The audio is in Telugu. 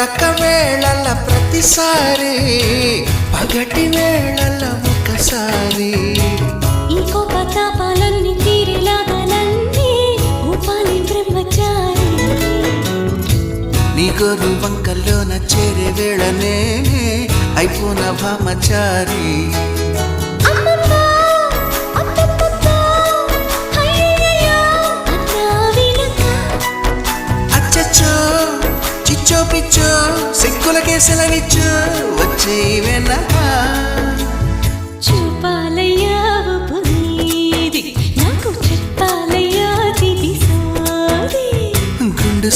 పడక వేళల ప్రతిసారి పగటి వేళల ఒకసారి ఈ కోపతాపాలన్నీ తీరేలాగా నన్నే ఊపాలి బ్రహ్మచారి నీ గోరు వంకల్లోన చేరే వేళ నేనే అయిపోన భామచారి అచ్చచ్చో చిచ్చో పిచ్చో సిక్కులకే సెలవిచ్చో వచ్చే వెనక చూపాలయ్యా పునీది నాకు చెప్పాలయ్యా దిది సాది గుండు